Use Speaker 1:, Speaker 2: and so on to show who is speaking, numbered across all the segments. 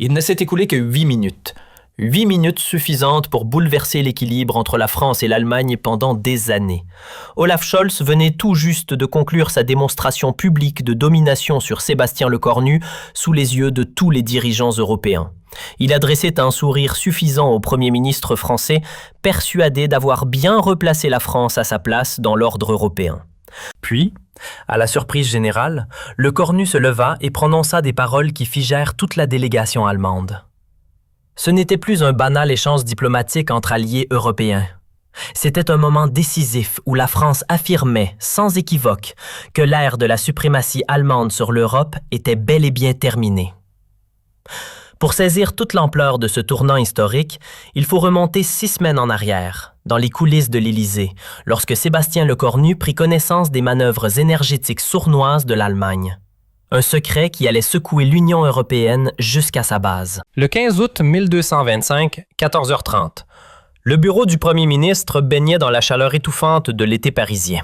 Speaker 1: Il ne s'est écoulé que 8 minutes. 8 minutes suffisantes pour bouleverser l'équilibre entre la France et l'Allemagne pendant des années. Olaf Scholz venait tout juste de conclure sa démonstration publique de domination sur Sébastien Lecornu sous les yeux de tous les dirigeants européens. Il adressait un sourire suffisant au Premier ministre français, persuadé d'avoir bien replacé la France à sa place dans l'ordre européen. Puis, à la surprise générale, Lecornu se leva et prononça des paroles qui figèrent toute la délégation allemande. Ce n'était plus un banal échange diplomatique entre alliés européens. C'était un moment décisif où la France affirmait, sans équivoque, que l'ère de la suprématie allemande sur l'Europe était bel et bien terminée. Pour saisir toute l'ampleur de ce tournant historique, il faut remonter 6 semaines en arrière, dans les coulisses de l'Élysée, lorsque Sébastien Lecornu prit connaissance des manœuvres énergétiques sournoises de l'Allemagne. Un secret qui allait secouer l'Union européenne jusqu'à sa base. Le 15 août 1225, 14h30, le bureau du premier ministre baignait dans la chaleur étouffante de l'été parisien.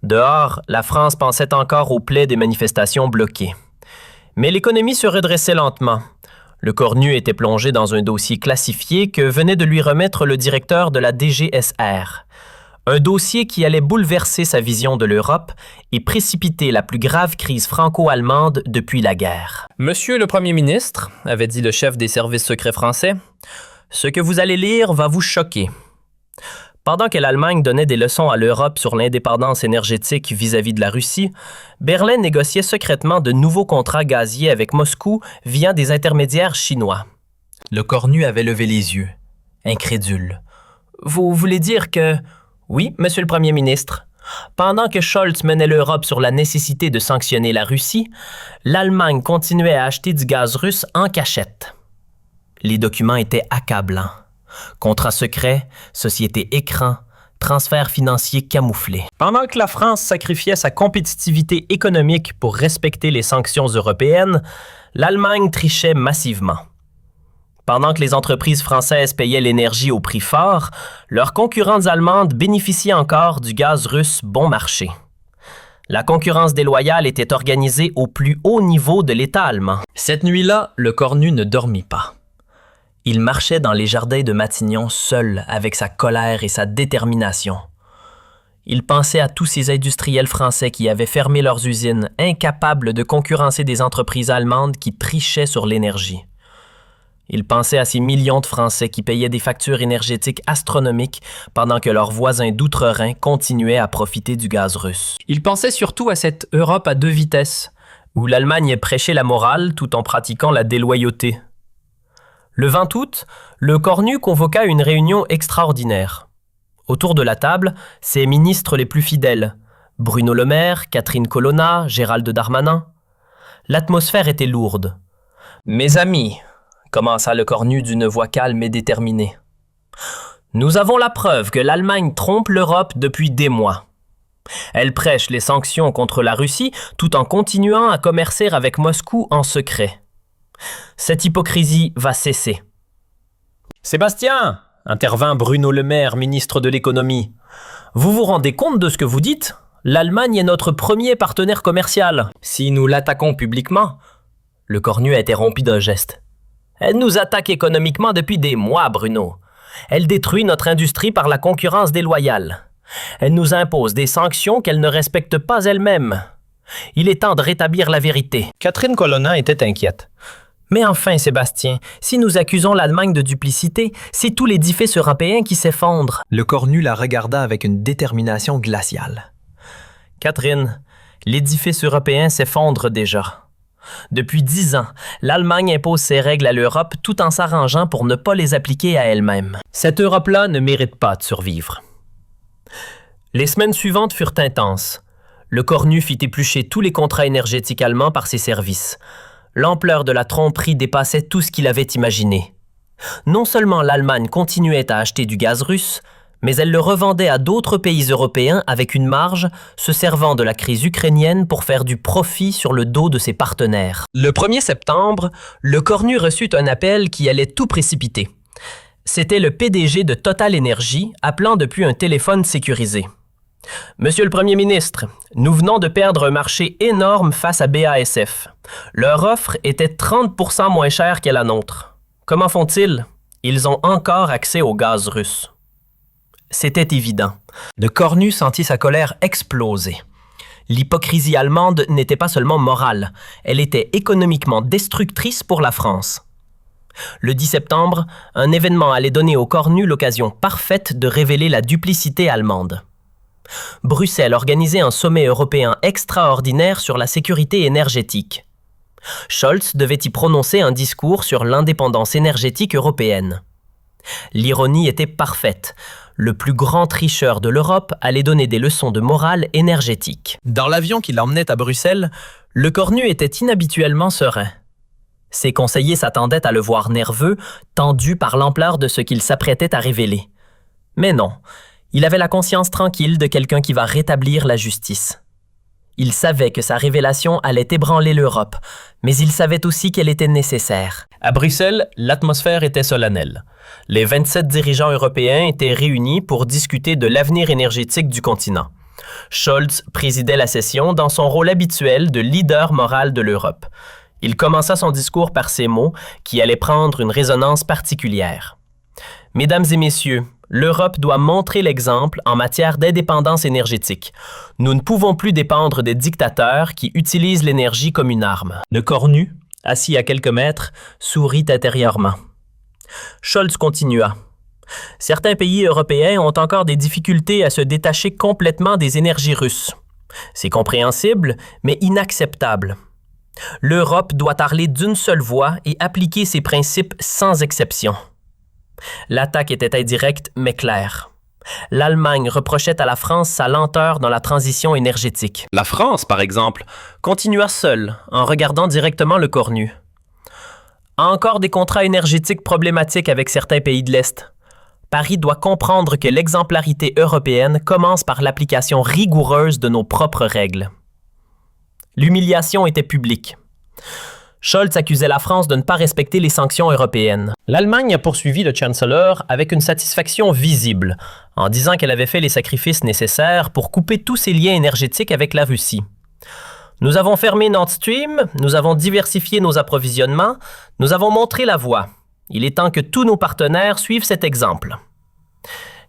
Speaker 1: Dehors, la France pensait encore aux plaies des manifestations bloquées. Mais l'économie se redressait lentement. Lecornu était plongé dans un dossier classifié que venait de lui remettre le directeur de la DGSR. Un dossier qui allait bouleverser sa vision de l'Europe et précipiter la plus grave crise franco-allemande depuis la guerre. « Monsieur le Premier ministre, avait dit le chef des services secrets français, ce que vous allez lire va vous choquer. Pendant que l'Allemagne donnait des leçons à l'Europe sur l'indépendance énergétique vis-à-vis de la Russie, Berlin négociait secrètement de nouveaux contrats gaziers avec Moscou via des intermédiaires chinois. » Lecornu avait levé les yeux, incrédule. « Vous voulez dire que... » « Oui, monsieur le Premier ministre. Pendant que Scholz menait l'Europe sur la nécessité de sanctionner la Russie, l'Allemagne continuait à acheter du gaz russe en cachette. Les documents étaient accablants. Contrats secrets, sociétés écran, transferts financiers camouflés. Pendant que la France sacrifiait sa compétitivité économique pour respecter les sanctions européennes, l'Allemagne trichait massivement. Pendant que les entreprises françaises payaient l'énergie au prix fort, leurs concurrentes allemandes bénéficiaient encore du gaz russe bon marché. La concurrence déloyale était organisée au plus haut niveau de l'État allemand. Cette nuit-là, Lecornu ne dormit pas. Il marchait dans les jardins de Matignon seul avec sa colère et sa détermination. Il pensait à tous ces industriels français qui avaient fermé leurs usines, incapables de concurrencer des entreprises allemandes qui trichaient sur l'énergie. Il pensait à ces millions de Français qui payaient des factures énergétiques astronomiques pendant que leurs voisins d'outre-Rhin continuaient à profiter du gaz russe. Il pensait surtout à cette Europe à 2 vitesses, où l'Allemagne prêchait la morale tout en pratiquant la déloyauté. Le 20 août, Lecornu convoqua une réunion extraordinaire. Autour de la table, ses ministres les plus fidèles, Bruno Le Maire, Catherine Colonna, Gérald Darmanin. L'atmosphère était lourde. « Mes amis », commença Lecornu d'une voix calme et déterminée. « Nous avons la preuve que l'Allemagne trompe l'Europe depuis des mois. Elle prêche les sanctions contre la Russie tout en continuant à commercer avec Moscou en secret. Cette hypocrisie va cesser. »« Sébastien !» intervint Bruno Le Maire, ministre de l'Économie. « Vous vous rendez compte de ce que vous dites ? L'Allemagne est notre premier partenaire commercial. Si nous l'attaquons publiquement... » Lecornu a été rompu d'un geste. Elle nous attaque économiquement depuis des mois, Bruno. Elle détruit notre industrie par la concurrence déloyale. Elle nous impose des sanctions qu'elle ne respecte pas elle-même. Il est temps de rétablir la vérité. Catherine Colonna était inquiète. Mais enfin, Sébastien, si nous accusons l'Allemagne de duplicité, c'est tout l'édifice européen qui s'effondre. Lecornu la regarda avec une détermination glaciale. Catherine, l'édifice européen s'effondre déjà. Depuis 10 ans, l'Allemagne impose ses règles à l'Europe tout en s'arrangeant pour ne pas les appliquer à elle-même. Cette Europe-là ne mérite pas de survivre. Les semaines suivantes furent intenses. Lecornu fit éplucher tous les contrats énergétiques allemands par ses services. L'ampleur de la tromperie dépassait tout ce qu'il avait imaginé. Non seulement l'Allemagne continuait à acheter du gaz russe, mais elle le revendait à d'autres pays européens avec une marge, se servant de la crise ukrainienne pour faire du profit sur le dos de ses partenaires. Le 1er septembre, Lecornu reçut un appel qui allait tout précipiter. C'était le PDG de Total Énergie appelant depuis un téléphone sécurisé. Monsieur le Premier ministre, nous venons de perdre un marché énorme face à BASF. Leur offre était 30% moins chère que la nôtre. Comment font-ils? Ils ont encore accès au gaz russe. C'était évident. Le Cornu sentit sa colère exploser. L'hypocrisie allemande n'était pas seulement morale, elle était économiquement destructrice pour la France. Le 10 septembre, un événement allait donner au Cornu l'occasion parfaite de révéler la duplicité allemande. Bruxelles organisait un sommet européen extraordinaire sur la sécurité énergétique. Scholz devait y prononcer un discours sur l'indépendance énergétique européenne. L'ironie était parfaite. Le plus grand tricheur de l'Europe allait donner des leçons de morale énergétique. Dans l'avion qui l'emmenait à Bruxelles, le Cornu était inhabituellement serein. Ses conseillers s'attendaient à le voir nerveux, tendu par l'ampleur de ce qu'il s'apprêtait à révéler. Mais non, il avait la conscience tranquille de quelqu'un qui va rétablir la justice. Il savait que sa révélation allait ébranler l'Europe, mais il savait aussi qu'elle était nécessaire. À Bruxelles, l'atmosphère était solennelle. Les 27 dirigeants européens étaient réunis pour discuter de l'avenir énergétique du continent. Scholz présidait la session dans son rôle habituel de leader moral de l'Europe. Il commença son discours par ces mots qui allaient prendre une résonance particulière. « Mesdames et messieurs, l'Europe doit montrer l'exemple en matière d'indépendance énergétique. Nous ne pouvons plus dépendre des dictateurs qui utilisent l'énergie comme une arme. » Le Cornu, assis à quelques mètres, sourit intérieurement. Scholz continua. « Certains pays européens ont encore des difficultés à se détacher complètement des énergies russes. C'est compréhensible, mais inacceptable. L'Europe doit parler d'une seule voix et appliquer ses principes sans exception. » L'attaque était indirecte mais claire. L'Allemagne reprochait à la France sa lenteur dans la transition énergétique. La France, par exemple, continua seule en regardant directement le Cornu. Encore des contrats énergétiques problématiques avec certains pays de l'Est. Paris doit comprendre que l'exemplarité européenne commence par l'application rigoureuse de nos propres règles. L'humiliation était publique. Scholz accusait la France de ne pas respecter les sanctions européennes. L'Allemagne a poursuivi le Chancellor avec une satisfaction visible, en disant qu'elle avait fait les sacrifices nécessaires pour couper tous ses liens énergétiques avec la Russie. Nous avons fermé Nord Stream, nous avons diversifié nos approvisionnements, nous avons montré la voie. Il est temps que tous nos partenaires suivent cet exemple.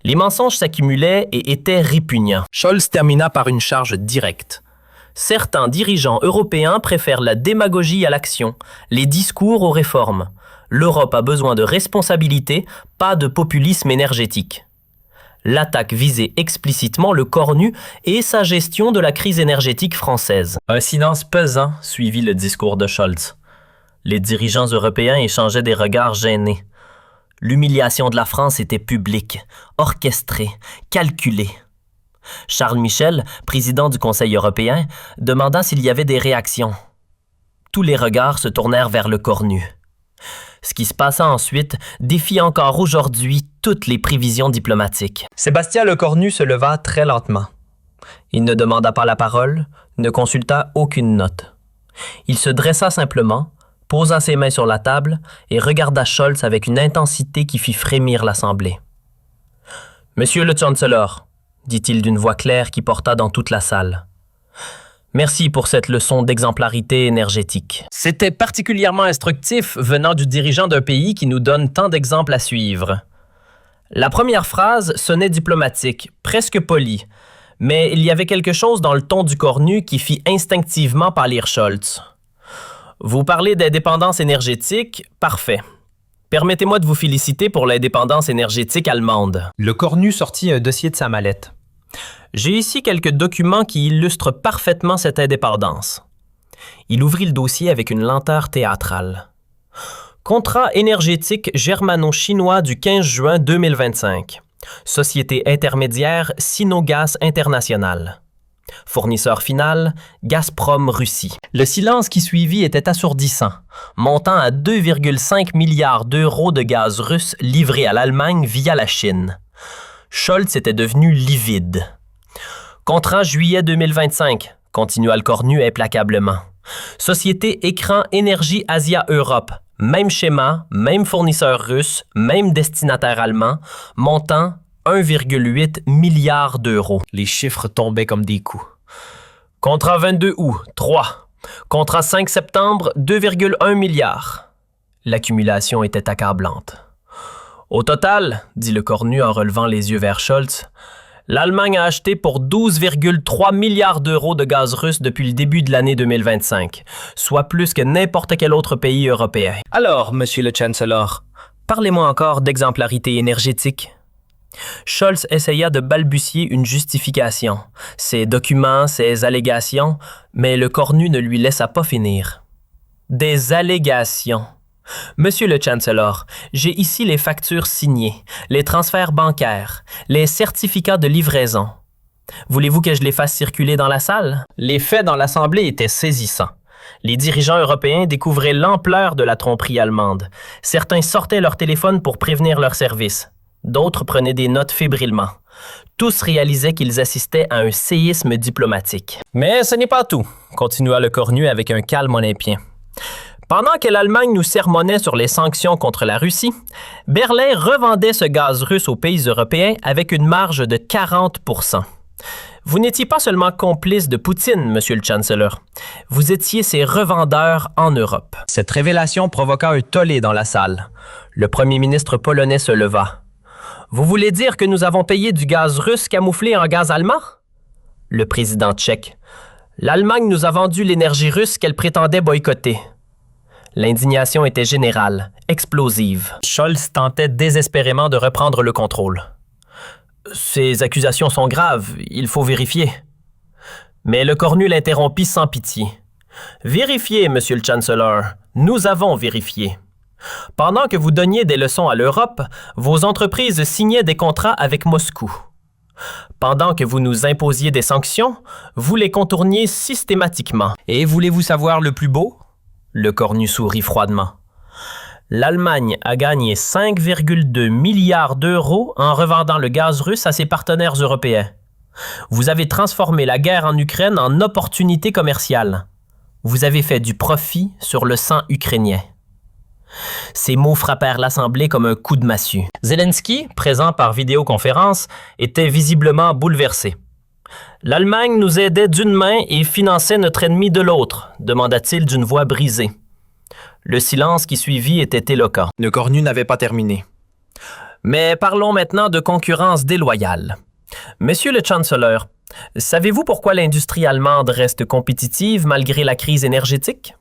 Speaker 1: Les mensonges s'accumulaient et étaient répugnants. Scholz termina par une charge directe. Certains dirigeants européens préfèrent la démagogie à l'action, les discours aux réformes. L'Europe a besoin de responsabilité, pas de populisme énergétique. L'attaque visait explicitement le Cornu et sa gestion de la crise énergétique française. Un silence pesant suivit le discours de Scholz. Les dirigeants européens échangeaient des regards gênés. L'humiliation de la France était publique, orchestrée, calculée. Charles Michel, président du Conseil européen, demanda s'il y avait des réactions. Tous les regards se tournèrent vers le Cornu. Ce qui se passa ensuite défie encore aujourd'hui toutes les prévisions diplomatiques. Sébastien Lecornu se leva très lentement. Il ne demanda pas la parole, ne consulta aucune note. Il se dressa simplement, posa ses mains sur la table et regarda Scholz avec une intensité qui fit frémir l'Assemblée. « Monsieur le Chancellor, » dit-il d'une voix claire qui porta dans toute la salle. Merci pour cette leçon d'exemplarité énergétique. C'était particulièrement instructif venant du dirigeant d'un pays qui nous donne tant d'exemples à suivre. La première phrase sonnait diplomatique, presque polie, mais il y avait quelque chose dans le ton du Cornu qui fit instinctivement pâlir Scholz. Vous parlez d'indépendance énergétique, parfait. Permettez-moi de vous féliciter pour l'indépendance énergétique allemande. Le Cornu sortit un dossier de sa mallette. J'ai ici quelques documents qui illustrent parfaitement cette indépendance. Il ouvrit le dossier avec une lenteur théâtrale. Contrat énergétique germano-chinois du 15 juin 2025. Société intermédiaire Sinogas International. Fournisseur final, Gazprom Russie. Le silence qui suivit était assourdissant, montant à 2,5 milliards d'euros de gaz russe livré à l'Allemagne via la Chine. Scholz était devenu livide. Contrat juillet 2025, continua le Cornu implacablement. Société Écran Énergie Asia-Europe. Même schéma, même fournisseur russe, même destinataire allemand, montant 1,8 milliard d'euros. Les chiffres tombaient comme des coups. Contrat 22 août, 3. Contrat 5 septembre, 2,1 milliard. L'accumulation était accablante. Au total, dit le cornu en relevant les yeux vers Scholz, l'Allemagne a acheté pour 12,3 milliards d'euros de gaz russe depuis le début de l'année 2025, soit plus que n'importe quel autre pays européen. Alors, monsieur le Chancellor, parlez-moi encore d'exemplarité énergétique. Scholz essaya de balbutier une justification, ses documents, ses allégations, mais le cornu ne lui laissa pas finir. Des allégations. Monsieur le Chancellor, j'ai ici les factures signées, les transferts bancaires, les certificats de livraison. Voulez-vous que je les fasse circuler dans la salle? Les faits dans l'Assemblée étaient saisissants. Les dirigeants européens découvraient l'ampleur de la tromperie allemande. Certains sortaient leur téléphone pour prévenir leur service. D'autres prenaient des notes fébrilement. Tous réalisaient qu'ils assistaient à un séisme diplomatique. Mais ce n'est pas tout, continua le cornu avec un calme olympien. Pendant que l'Allemagne nous sermonnait sur les sanctions contre la Russie, Berlin revendait ce gaz russe aux pays européens avec une marge de 40%. Vous n'étiez pas seulement complice de Poutine, monsieur le Chancellor. Vous étiez ses revendeurs en Europe. Cette révélation provoqua un tollé dans la salle. Le premier ministre polonais se leva. Vous voulez dire que nous avons payé du gaz russe camouflé en gaz allemand? Le président tchèque. L'Allemagne nous a vendu l'énergie russe qu'elle prétendait boycotter. L'indignation était générale, explosive. Scholz tentait désespérément de reprendre le contrôle. Ces accusations sont graves, il faut vérifier. Mais le cornu l'interrompit sans pitié. Vérifiez, monsieur le Chancellor, nous avons vérifié. Pendant que vous donniez des leçons à l'Europe, vos entreprises signaient des contrats avec Moscou. Pendant que vous nous imposiez des sanctions, vous les contourniez systématiquement. Et voulez-vous savoir le plus beau? Le cornu sourit froidement. L'Allemagne a gagné 5,2 milliards d'euros en revendant le gaz russe à ses partenaires européens. Vous avez transformé la guerre en Ukraine en opportunité commerciale. Vous avez fait du profit sur le sang ukrainien. Ces mots frappèrent l'Assemblée comme un coup de massue. Zelensky, présent par vidéoconférence, était visiblement bouleversé. L'Allemagne nous aidait d'une main et finançait notre ennemi de l'autre, demanda-t-il d'une voix brisée. Le silence qui suivit était éloquent. Le cornu n'avait pas terminé. Mais parlons maintenant de concurrence déloyale. Monsieur le Chancellor, savez-vous pourquoi l'industrie allemande reste compétitive malgré la crise énergétique?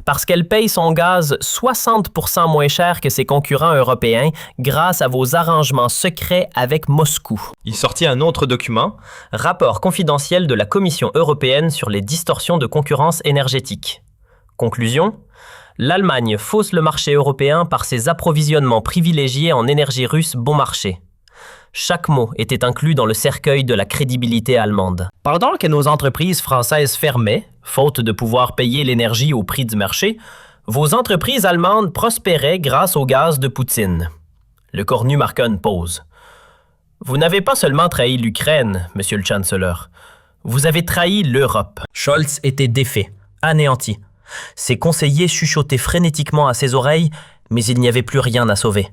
Speaker 1: Parce qu'elle paye son gaz 60% moins cher que ses concurrents européens grâce à vos arrangements secrets avec Moscou. Il sortit un autre document, rapport confidentiel de la Commission européenne sur les distorsions de concurrence énergétique. Conclusion, l'Allemagne fausse le marché européen par ses approvisionnements privilégiés en énergie russe bon marché. Chaque mot était inclus dans le cercueil de la crédibilité allemande. Pendant que nos entreprises françaises fermaient, faute de pouvoir payer l'énergie au prix du marché, vos entreprises allemandes prospéraient grâce au gaz de Poutine. Le cornu marqua une pause. Vous n'avez pas seulement trahi l'Ukraine, monsieur le Chancellor. Vous avez trahi l'Europe. Scholz était défait, anéanti. Ses conseillers chuchotaient frénétiquement à ses oreilles, mais il n'y avait plus rien à sauver.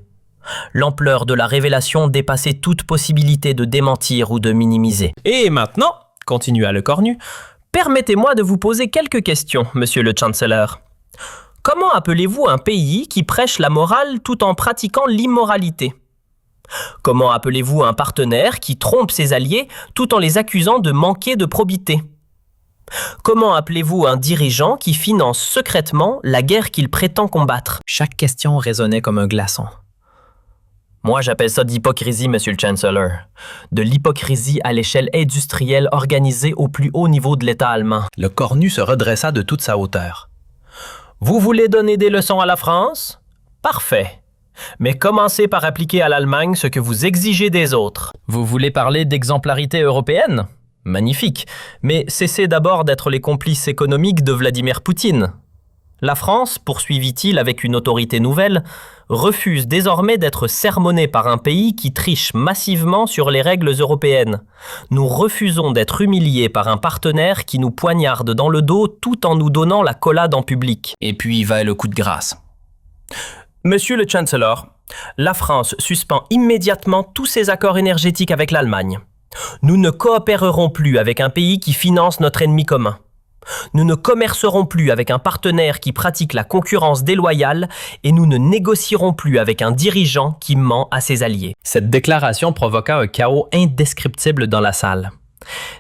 Speaker 1: L'ampleur de la révélation dépassait toute possibilité de démentir ou de minimiser. Et maintenant, continua le cornu, permettez-moi de vous poser quelques questions, monsieur le Chancellor. Comment appelez-vous un pays qui prêche la morale tout en pratiquant l'immoralité? Comment appelez-vous un partenaire qui trompe ses alliés tout en les accusant de manquer de probité? Comment appelez-vous un dirigeant qui finance secrètement la guerre qu'il prétend combattre? Chaque question résonnait comme un glaçon. Moi, j'appelle ça d'hypocrisie, monsieur le Chancellor. De l'hypocrisie à l'échelle industrielle organisée au plus haut niveau de l'État allemand. Le cornu se redressa de toute sa hauteur. Vous voulez donner des leçons à la France? Parfait. Mais commencez par appliquer à l'Allemagne ce que vous exigez des autres. Vous voulez parler d'exemplarité européenne? Magnifique. Mais cessez d'abord d'être les complices économiques de Vladimir Poutine. La France, poursuivit-il avec une autorité nouvelle, refuse désormais d'être sermonnée par un pays qui triche massivement sur les règles européennes. Nous refusons d'être humiliés par un partenaire qui nous poignarde dans le dos tout en nous donnant la collade en public. Et puis va le coup de grâce. Monsieur le Chancellor, la France suspend immédiatement tous ses accords énergétiques avec l'Allemagne. Nous ne coopérerons plus avec un pays qui finance notre ennemi commun. Nous ne commercerons plus avec un partenaire qui pratique la concurrence déloyale et nous ne négocierons plus avec un dirigeant qui ment à ses alliés. Cette déclaration provoqua un chaos indescriptible dans la salle.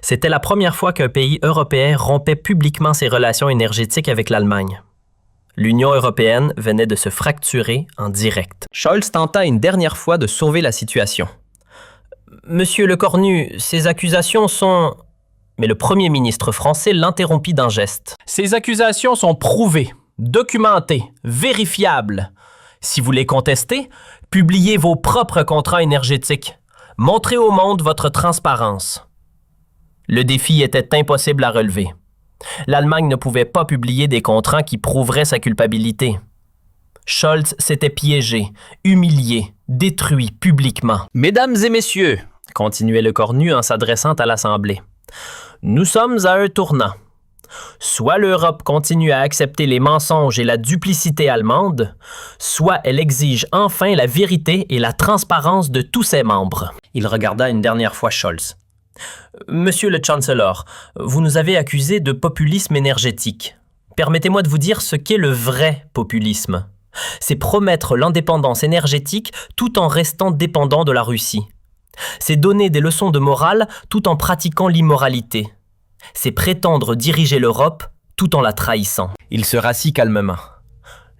Speaker 1: C'était la première fois qu'un pays européen rompait publiquement ses relations énergétiques avec l'Allemagne. L'Union européenne venait de se fracturer en direct. Scholz tenta une dernière fois de sauver la situation. « Monsieur Lecornu, ces accusations sont... » Mais le premier ministre français l'interrompit d'un geste. « Ces accusations sont prouvées, documentées, vérifiables. Si vous les contestez, publiez vos propres contrats énergétiques. Montrez au monde votre transparence. » Le défi était impossible à relever. L'Allemagne ne pouvait pas publier des contrats qui prouveraient sa culpabilité. Scholz s'était piégé, humilié, détruit publiquement. « Mesdames et messieurs, » continuait Lecornu en s'adressant à l'Assemblée, « nous sommes à un tournant. Soit l'Europe continue à accepter les mensonges et la duplicité allemande, soit elle exige enfin la vérité et la transparence de tous ses membres. » Il regarda une dernière fois Scholz. « Monsieur le Chancellor, vous nous avez accusés de populisme énergétique. Permettez-moi de vous dire ce qu'est le vrai populisme. C'est promettre l'indépendance énergétique tout en restant dépendant de la Russie. C'est donner des leçons de morale tout en pratiquant l'immoralité. C'est prétendre diriger l'Europe tout en la trahissant. » Il se rassit calmement.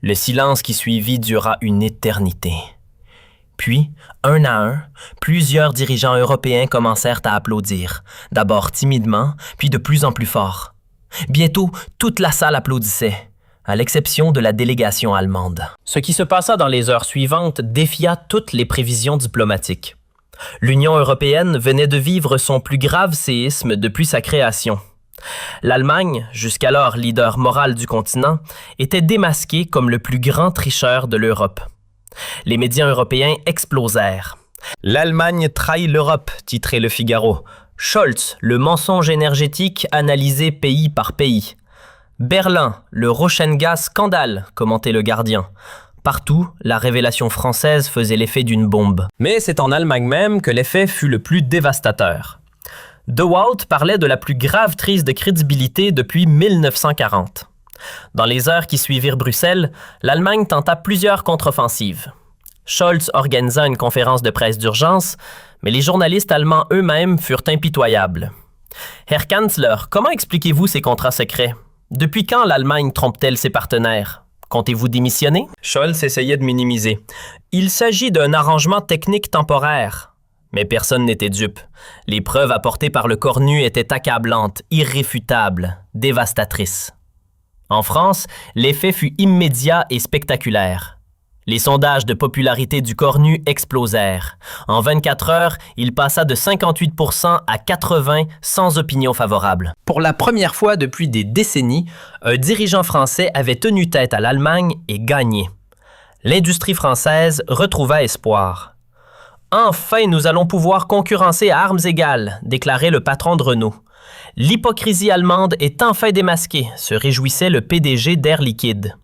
Speaker 1: Le silence qui suivit dura une éternité. Puis, un à un, plusieurs dirigeants européens commencèrent à applaudir, d'abord timidement, puis de plus en plus fort. Bientôt, toute la salle applaudissait, à l'exception de la délégation allemande. Ce qui se passa dans les heures suivantes défia toutes les prévisions diplomatiques. L'Union européenne venait de vivre son plus grave séisme depuis sa création. L'Allemagne, jusqu'alors leader moral du continent, était démasquée comme le plus grand tricheur de l'Europe. Les médias européens explosèrent. « L'Allemagne trahit l'Europe », titrait Le Figaro. « Scholz, le mensonge énergétique analysé pays par pays. »« Berlin, le Rochengas scandale », commentait Le Gardien. Partout, la révélation française faisait l'effet d'une bombe. Mais c'est en Allemagne même que l'effet fut le plus dévastateur. De Waal parlait de la plus grave crise de crédibilité depuis 1940. Dans les heures qui suivirent Bruxelles, l'Allemagne tenta plusieurs contre-offensives. Scholz organisa une conférence de presse d'urgence, mais les journalistes allemands eux-mêmes furent impitoyables. « Herr Kanzler, comment expliquez-vous ces contrats secrets? Depuis quand l'Allemagne trompe-t-elle ses partenaires? Comptez-vous démissionner? » Scholz essayait de minimiser. « Il s'agit d'un arrangement technique temporaire. » Mais personne n'était dupe. Les preuves apportées par Lecornu étaient accablantes, irréfutables, dévastatrices. En France, l'effet fut immédiat et spectaculaire. Les sondages de popularité du Cornu explosèrent. En 24 heures, il passa de 58% à 80% sans opinion favorable. Pour la première fois depuis des décennies, un dirigeant français avait tenu tête à l'Allemagne et gagné. L'industrie française retrouva espoir. « Enfin, nous allons pouvoir concurrencer à armes égales », déclarait le patron de Renault. « L'hypocrisie allemande est enfin démasquée », se réjouissait le PDG d'Air Liquide.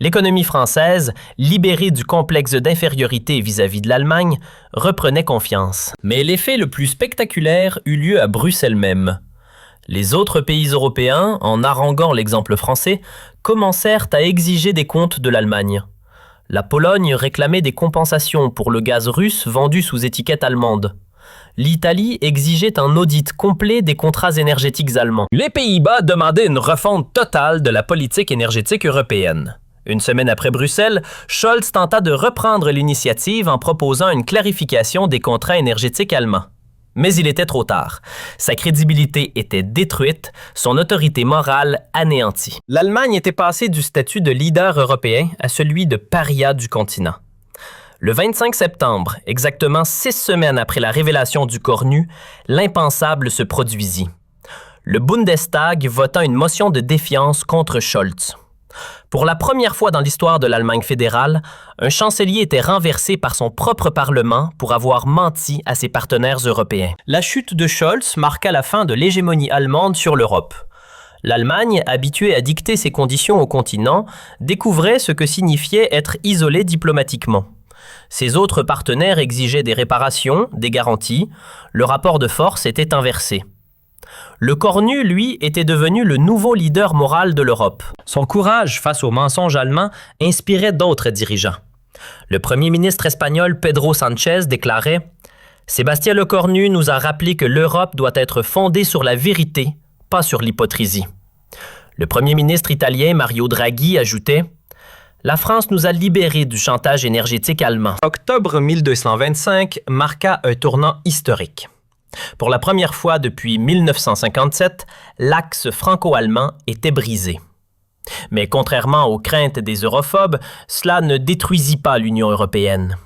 Speaker 1: L'économie française, libérée du complexe d'infériorité vis-à-vis de l'Allemagne, reprenait confiance. Mais l'effet le plus spectaculaire eut lieu à Bruxelles même. Les autres pays européens, en haranguant l'exemple français, commencèrent à exiger des comptes de l'Allemagne. La Pologne réclamait des compensations pour le gaz russe vendu sous étiquette allemande. L'Italie exigeait un audit complet des contrats énergétiques allemands. Les Pays-Bas demandaient une refonte totale de la politique énergétique européenne. Une semaine après Bruxelles, Scholz tenta de reprendre l'initiative en proposant une clarification des contrats énergétiques allemands. Mais il était trop tard. Sa crédibilité était détruite, son autorité morale anéantie. L'Allemagne était passée du statut de leader européen à celui de paria du continent. Le 25 septembre, exactement 6 semaines après la révélation du Cornu, l'impensable se produisit. Le Bundestag vota une motion de défiance contre Scholz. Pour la première fois dans l'histoire de l'Allemagne fédérale, un chancelier était renversé par son propre Parlement pour avoir menti à ses partenaires européens. La chute de Scholz marqua la fin de l'hégémonie allemande sur l'Europe. L'Allemagne, habituée à dicter ses conditions au continent, découvrait ce que signifiait être isolée diplomatiquement. Ses autres partenaires exigeaient des réparations, des garanties. Le rapport de force était inversé. Le Cornu, lui, était devenu le nouveau leader moral de l'Europe. Son courage face aux mensonges allemands inspirait d'autres dirigeants. Le premier ministre espagnol Pedro Sánchez déclarait « Sébastien Lecornu nous a rappelé que l'Europe doit être fondée sur la vérité, pas sur l'hypocrisie. » Le premier ministre italien Mario Draghi ajoutait « La France nous a libérés du chantage énergétique allemand. » Octobre 1225 marqua un tournant historique. Pour la première fois depuis 1957, l'axe franco-allemand était brisé. Mais contrairement aux craintes des europhobes, cela ne détruisit pas l'Union européenne.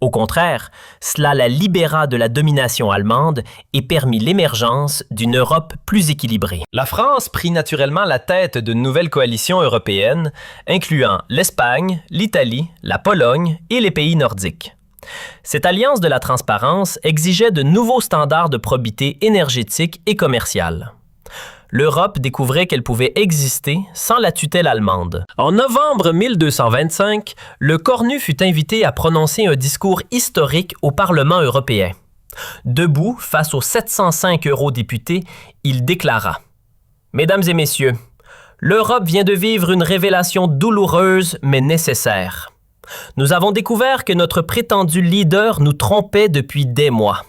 Speaker 1: Au contraire, cela la libéra de la domination allemande et permit l'émergence d'une Europe plus équilibrée. La France prit naturellement la tête d'une nouvelle coalition européenne, incluant l'Espagne, l'Italie, la Pologne et les pays nordiques. Cette alliance de la transparence exigeait de nouveaux standards de probité énergétique et commerciale. L'Europe découvrait qu'elle pouvait exister sans la tutelle allemande. En novembre 1225, le Cornu fut invité à prononcer un discours historique au Parlement européen. Debout face aux 705 eurodéputés, il déclara « Mesdames et messieurs, l'Europe vient de vivre une révélation douloureuse mais nécessaire. Nous avons découvert que notre prétendu leader nous trompait depuis des mois.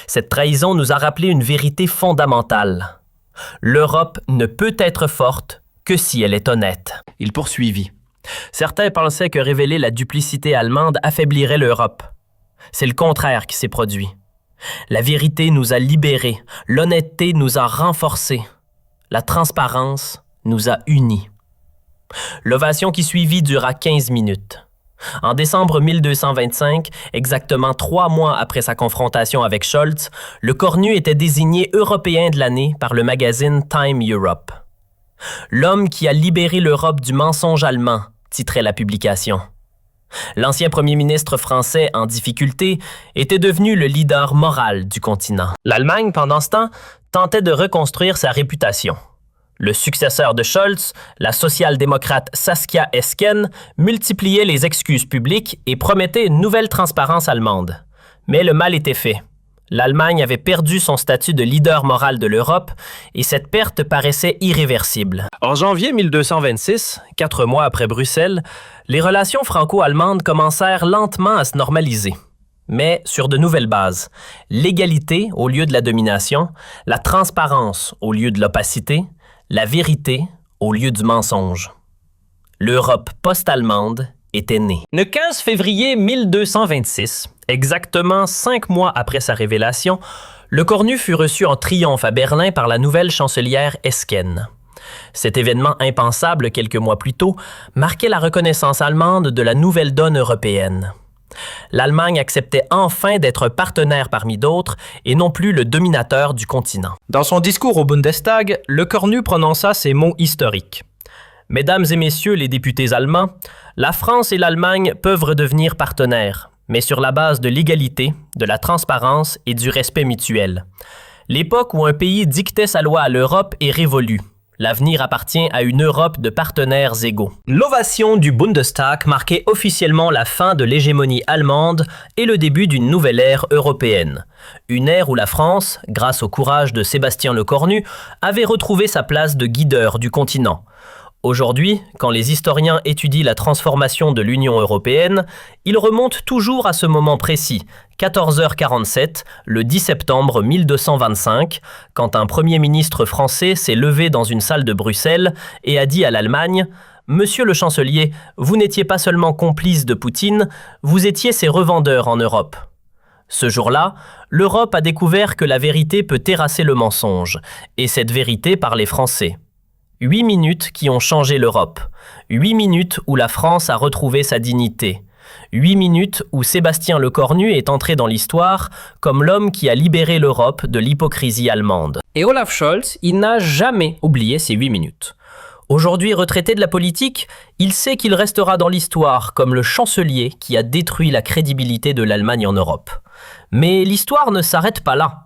Speaker 1: Cette trahison nous a rappelé une vérité fondamentale. L'Europe ne peut être forte que si elle est honnête. » Il poursuivit. Certains pensaient que révéler la duplicité allemande affaiblirait l'Europe. C'est le contraire qui s'est produit. La vérité nous a libérés, l'honnêteté nous a renforcés, la transparence nous a unis. L'ovation qui suivit dura 15 minutes. En décembre 1225, exactement 3 mois après sa confrontation avec Scholz, le Cornu était désigné Européen de l'année par le magazine Time Europe. « L'homme qui a libéré l'Europe du mensonge allemand », titrait la publication. L'ancien premier ministre français en difficulté était devenu le leader moral du continent. L'Allemagne, pendant ce temps, tentait de reconstruire sa réputation. Le successeur de Scholz, la social-démocrate Saskia Esken, multipliait les excuses publiques et promettait une nouvelle transparence allemande. Mais le mal était fait. L'Allemagne avait perdu son statut de leader moral de l'Europe et cette perte paraissait irréversible. En janvier 1226, 4 mois après Bruxelles, les relations franco-allemandes commencèrent lentement à se normaliser. Mais sur de nouvelles bases. L'égalité au lieu de la domination, la transparence au lieu de l'opacité, la vérité au lieu du mensonge. L'Europe post-allemande était née. Le 15 février 1226, exactement 5 mois après sa révélation, le Cornu fut reçu en triomphe à Berlin par la nouvelle chancelière Esken. Cet événement impensable quelques mois plus tôt marquait la reconnaissance allemande de la nouvelle donne européenne. L'Allemagne acceptait enfin d'être un partenaire parmi d'autres et non plus le dominateur du continent. Dans son discours au Bundestag, le Cornu prononça ces mots historiques. « Mesdames et messieurs les députés allemands, la France et l'Allemagne peuvent redevenir partenaires, mais sur la base de l'égalité, de la transparence et du respect mutuel. L'époque où un pays dictait sa loi à l'Europe est révolue. L'avenir appartient à une Europe de partenaires égaux. » L'ovation du Bundestag marquait officiellement la fin de l'hégémonie allemande et le début d'une nouvelle ère européenne. Une ère où la France, grâce au courage de Sébastien Lecornu, avait retrouvé sa place de guideur du continent. Aujourd'hui, quand les historiens étudient la transformation de l'Union européenne, ils remontent toujours à ce moment précis, 14h47, le 10 septembre 1225, quand un premier ministre français s'est levé dans une salle de Bruxelles et a dit à l'Allemagne « Monsieur le chancelier, vous n'étiez pas seulement complice de Poutine, vous étiez ses revendeurs en Europe. » Ce jour-là, l'Europe a découvert que la vérité peut terrasser le mensonge, et cette vérité par les Français. 8 minutes qui ont changé l'Europe. 8 minutes où la France a retrouvé sa dignité. 8 minutes où Sébastien Lecornu est entré dans l'histoire comme l'homme qui a libéré l'Europe de l'hypocrisie allemande. Et Olaf Scholz, il n'a jamais oublié ces 8 minutes. Aujourd'hui retraité de la politique, il sait qu'il restera dans l'histoire comme le chancelier qui a détruit la crédibilité de l'Allemagne en Europe. Mais l'histoire ne s'arrête pas là.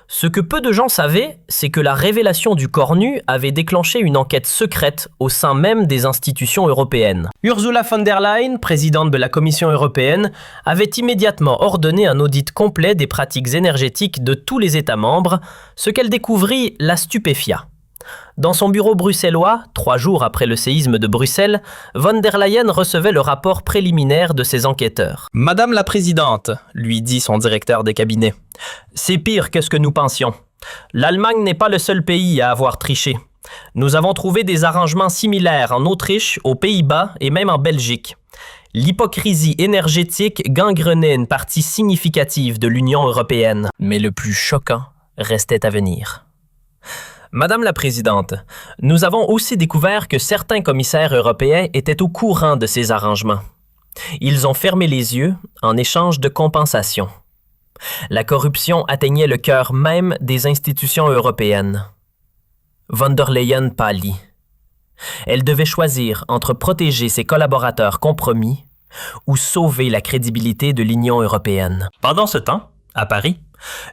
Speaker 1: Ce que peu de gens savaient, c'est que la révélation du cornu avait déclenché une enquête secrète au sein même des institutions européennes. Ursula von der Leyen, présidente de la Commission européenne, avait immédiatement ordonné un audit complet des pratiques énergétiques de tous les États membres, ce qu'elle découvrit la stupéfia. Dans son bureau bruxellois, 3 jours après le séisme de Bruxelles, von der Leyen recevait le rapport préliminaire de ses enquêteurs. « Madame la Présidente », lui dit son directeur de cabinet, « c'est pire que ce que nous pensions. L'Allemagne n'est pas le seul pays à avoir triché. Nous avons trouvé des arrangements similaires en Autriche, aux Pays-Bas et même en Belgique. L'hypocrisie énergétique gangrenait une partie significative de l'Union européenne. Mais le plus choquant restait à venir. Madame la Présidente, nous avons aussi découvert que certains commissaires européens étaient au courant de ces arrangements. Ils ont fermé les yeux en échange de compensation. La corruption atteignait le cœur même des institutions européennes. Von der Leyen pâlit. Elle devait choisir entre protéger ses collaborateurs compromis ou sauver la crédibilité de l'Union européenne. Pendant ce temps, à Paris,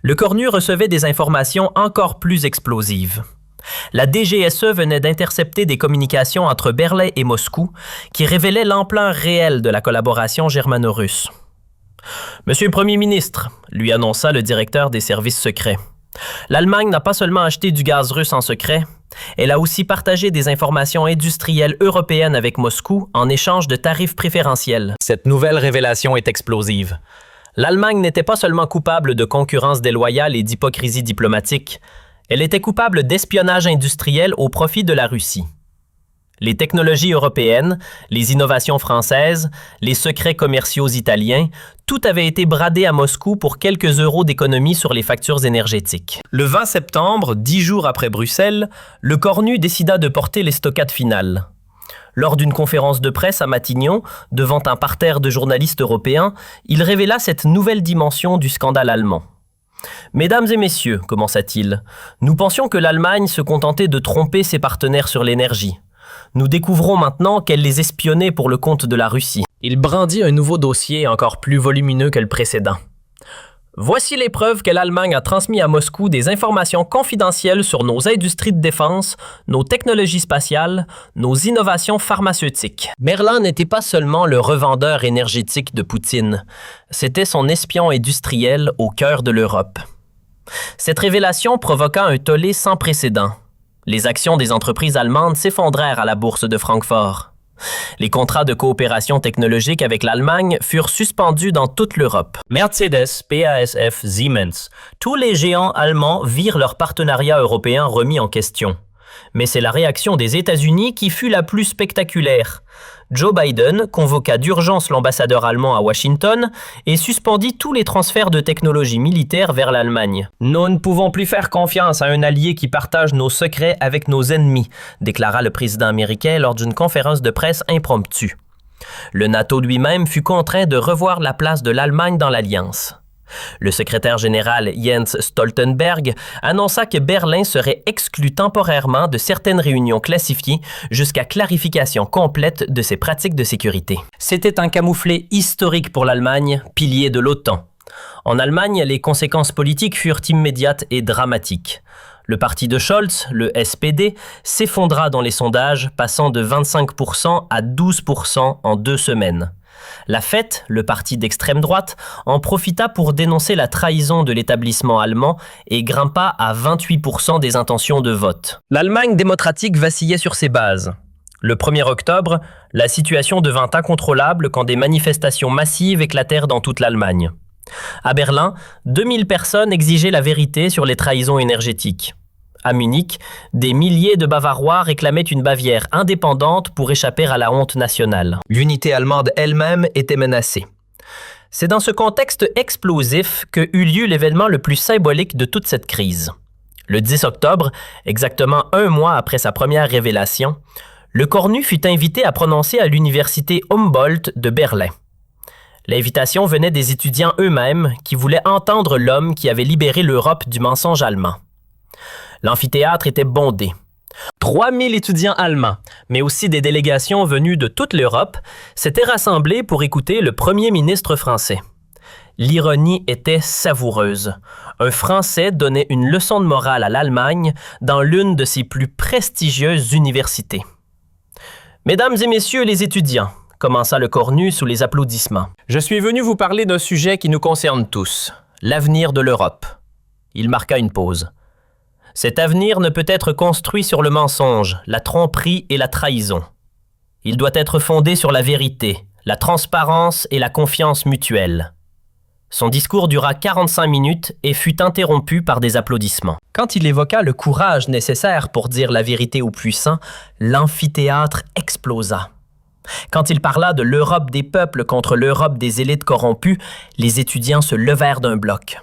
Speaker 1: le cornu recevait des informations encore plus explosives. La DGSE venait d'intercepter des communications entre Berlin et Moscou qui révélaient l'ampleur réelle de la collaboration germano-russe. « Monsieur le Premier ministre », lui annonça le directeur des services secrets, « l'Allemagne n'a pas seulement acheté du gaz russe en secret, elle a aussi partagé des informations industrielles européennes avec Moscou en échange de tarifs préférentiels. » Cette nouvelle révélation est explosive. L'Allemagne n'était pas seulement coupable de concurrence déloyale et d'hypocrisie diplomatique, elle était coupable d'espionnage industriel au profit de la Russie. Les technologies européennes, les innovations françaises, les secrets commerciaux italiens, tout avait été bradé à Moscou pour quelques euros d'économie sur les factures énergétiques. Le 20 septembre, 10 jours après Bruxelles, le cornu décida de porter l'estocade finale. Lors d'une conférence de presse à Matignon, devant un parterre de journalistes européens, il révéla cette nouvelle dimension du scandale allemand. « Mesdames et messieurs, commença-t-il, nous pensions que l'Allemagne se contentait de tromper ses partenaires sur l'énergie. Nous découvrons maintenant qu'elle les espionnait pour le compte de la Russie. » Il brandit un nouveau dossier encore plus volumineux que le précédent. Voici les preuves que l'Allemagne a transmis à Moscou des informations confidentielles sur nos industries de défense, nos technologies spatiales, nos innovations pharmaceutiques. Merlin n'était pas seulement le revendeur énergétique de Poutine, c'était son espion industriel au cœur de l'Europe. Cette révélation provoqua un tollé sans précédent. Les actions des entreprises allemandes s'effondrèrent à la bourse de Francfort. Les contrats de coopération technologique avec l'Allemagne furent suspendus dans toute l'Europe. Mercedes, BASF, Siemens, tous les géants allemands virent leur partenariat européen remis en question. Mais c'est la réaction des États-Unis qui fut la plus spectaculaire. Joe Biden convoqua d'urgence l'ambassadeur allemand à Washington et suspendit tous les transferts de technologies militaires vers l'Allemagne. « Nous ne pouvons plus faire confiance à un allié qui partage nos secrets avec nos ennemis », déclara le président américain lors d'une conférence de presse impromptue. Le NATO lui-même fut contraint de revoir la place de l'Allemagne dans l'Alliance. Le secrétaire général Jens Stoltenberg annonça que Berlin serait exclu temporairement de certaines réunions classifiées jusqu'à clarification complète de ses pratiques de sécurité. C'était un camouflet historique pour l'Allemagne, pilier de l'OTAN. En Allemagne, les conséquences politiques furent immédiates et dramatiques. Le parti de Scholz, le SPD, s'effondra dans les sondages, passant de 25% à 12% en 2 semaines. La Fête, le parti d'extrême droite, en profita pour dénoncer la trahison de l'établissement allemand et grimpa à 28% des intentions de vote. L'Allemagne démocratique vacillait sur ses bases. Le 1er octobre, la situation devint incontrôlable quand des manifestations massives éclatèrent dans toute l'Allemagne. À Berlin, 2000 personnes exigeaient la vérité sur les trahisons énergétiques. À Munich, des milliers de Bavarois réclamaient une Bavière indépendante pour échapper à la honte nationale. L'unité allemande elle-même était menacée. C'est dans ce contexte explosif que eut lieu l'événement le plus symbolique de toute cette crise. Le 10 octobre, exactement 1 mois après sa première révélation, le cornu fut invité à prononcer à l'université Humboldt de Berlin. L'invitation venait des étudiants eux-mêmes qui voulaient entendre l'homme qui avait libéré l'Europe du mensonge allemand. L'amphithéâtre était bondé. 3000 étudiants allemands, mais aussi des délégations venues de toute l'Europe, s'étaient rassemblés pour écouter le premier ministre français. L'ironie était savoureuse. Un Français donnait une leçon de morale à l'Allemagne dans l'une de ses plus prestigieuses universités. « Mesdames et messieurs les étudiants », commença le Cornu sous les applaudissements. « Je suis venu vous parler d'un sujet qui nous concerne tous, l'avenir de l'Europe. » Il marqua une pause. « Cet avenir ne peut être construit sur le mensonge, la tromperie et la trahison. Il doit être fondé sur la vérité, la transparence et la confiance mutuelle. » Son discours dura 45 minutes et fut interrompu par des applaudissements. Quand il évoqua le courage nécessaire pour dire la vérité aux puissants, l'amphithéâtre explosa. Quand il parla de l'Europe des peuples contre l'Europe des élites corrompues, les étudiants se levèrent d'un bloc.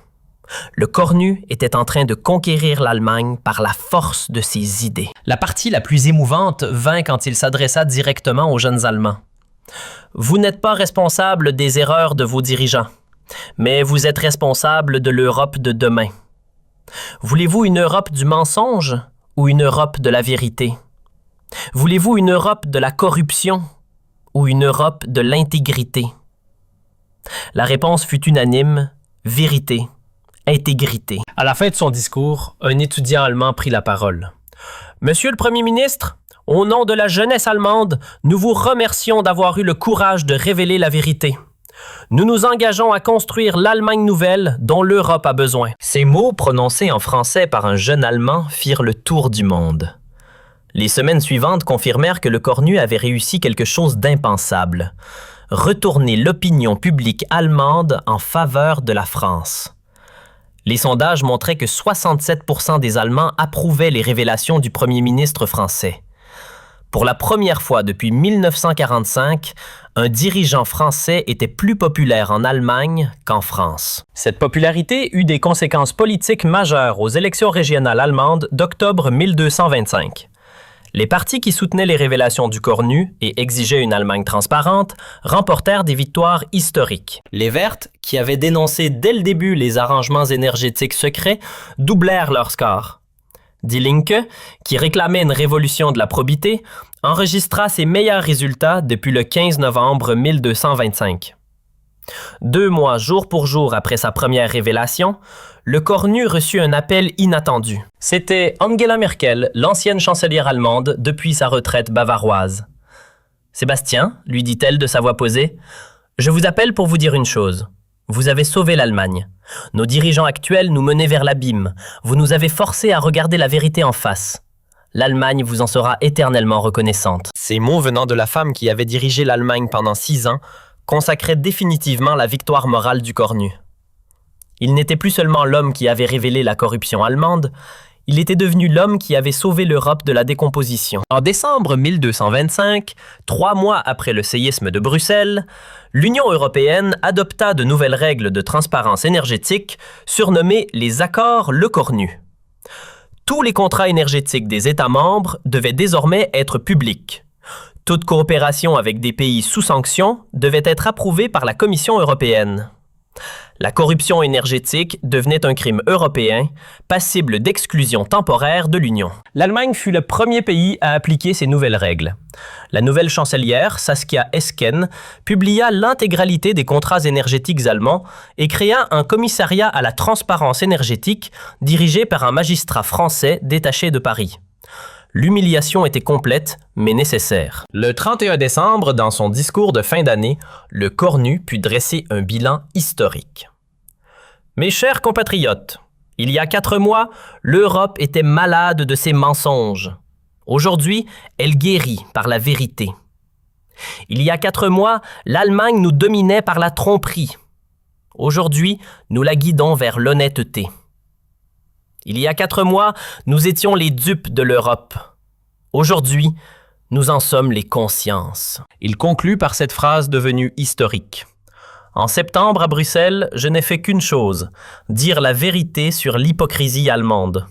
Speaker 1: Le Cornu était en train de conquérir l'Allemagne par la force de ses idées. La partie la plus émouvante vint quand il s'adressa directement aux jeunes Allemands. « Vous n'êtes pas responsable des erreurs de vos dirigeants, mais vous êtes responsable de l'Europe de demain. Voulez-vous une Europe du mensonge ou une Europe de la vérité? Voulez-vous une Europe de la corruption ou une Europe de l'intégrité? » La réponse fut unanime, vérité, intégrité. À la fin de son discours, un étudiant allemand prit la parole. « Monsieur le Premier ministre, au nom de la jeunesse allemande, nous vous remercions d'avoir eu le courage de révéler la vérité. Nous nous engageons à construire l'Allemagne nouvelle dont l'Europe a besoin. » Ces mots, prononcés en français par un jeune Allemand, firent le tour du monde. Les semaines suivantes confirmèrent que le Cornu avait réussi quelque chose d'impensable. Retourner l'opinion publique allemande en faveur de la France. Les sondages montraient que 67% des Allemands approuvaient les révélations du premier ministre français. Pour la première fois depuis 1945, un dirigeant français était plus populaire en Allemagne qu'en France. Cette popularité eut des conséquences politiques majeures aux élections régionales allemandes d'octobre 1225. Les partis qui soutenaient les révélations du Cornu et exigeaient une Allemagne transparente remportèrent des victoires historiques. Les Vertes, qui avaient dénoncé dès le début les arrangements énergétiques secrets, doublèrent leur score. Die Linke, qui réclamait une révolution de la probité, enregistra ses meilleurs résultats depuis le 15 novembre 1225. 2 mois jour pour jour après sa première révélation, le Cornu reçut un appel inattendu. C'était Angela Merkel, l'ancienne chancelière allemande, depuis sa retraite bavaroise. « Sébastien, lui dit-elle de sa voix posée, je vous appelle pour vous dire une chose. Vous avez sauvé l'Allemagne. Nos dirigeants actuels nous menaient vers l'abîme. Vous nous avez forcés à regarder la vérité en face. L'Allemagne vous en sera éternellement reconnaissante. » Ces mots venant de la femme qui avait dirigé l'Allemagne pendant 6 ans consacraient définitivement la victoire morale du Cornu. Il n'était plus seulement l'homme qui avait révélé la corruption allemande, il était devenu l'homme qui avait sauvé l'Europe de la décomposition. En décembre 1225, 3 mois après le séisme de Bruxelles, l'Union européenne adopta de nouvelles règles de transparence énergétique surnommées les accords Le Cornu. Tous les contrats énergétiques des États membres devaient désormais être publics. Toute coopération avec des pays sous sanctions devait être approuvée par la Commission européenne. La corruption énergétique devenait un crime européen, passible d'exclusion temporaire de l'Union. L'Allemagne fut le premier pays à appliquer ces nouvelles règles. La nouvelle chancelière, Saskia Esken, publia l'intégralité des contrats énergétiques allemands et créa un commissariat à la transparence énergétique dirigé par un magistrat français détaché de Paris. L'humiliation était complète, mais nécessaire. Le 31 décembre, dans son discours de fin d'année, le Cornu put dresser un bilan historique. « Mes chers compatriotes, il y a 4 mois, l'Europe était malade de ses mensonges. Aujourd'hui, elle guérit par la vérité. Il y a 4 mois, l'Allemagne nous dominait par la tromperie. Aujourd'hui, nous la guidons vers l'honnêteté. Il y a 4 mois, nous étions les dupes de l'Europe. Aujourd'hui, nous en sommes les consciences. » Il conclut par cette phrase devenue historique. « En septembre, à Bruxelles, je n'ai fait qu'une chose, dire la vérité sur l'hypocrisie allemande.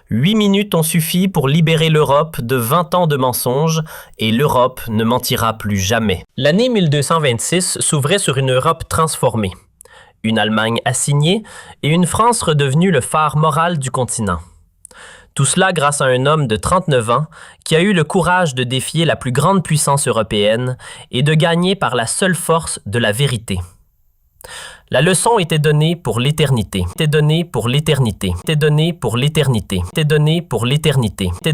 Speaker 1: 8 minutes ont suffi pour libérer l'Europe de 20 ans de mensonges et l'Europe ne mentira plus jamais. » L'année 1226 s'ouvrait sur une Europe transformée. Une Allemagne assignée et une France redevenue le phare moral du continent. Tout cela grâce à un homme de 39 ans qui a eu le courage de défier la plus grande puissance européenne et de gagner par la seule force de la vérité. La leçon était donnée pour l'éternité. Était donnée pour l'éternité. Était donnée pour l'éternité. Était donnée pour l'éternité. Était donnée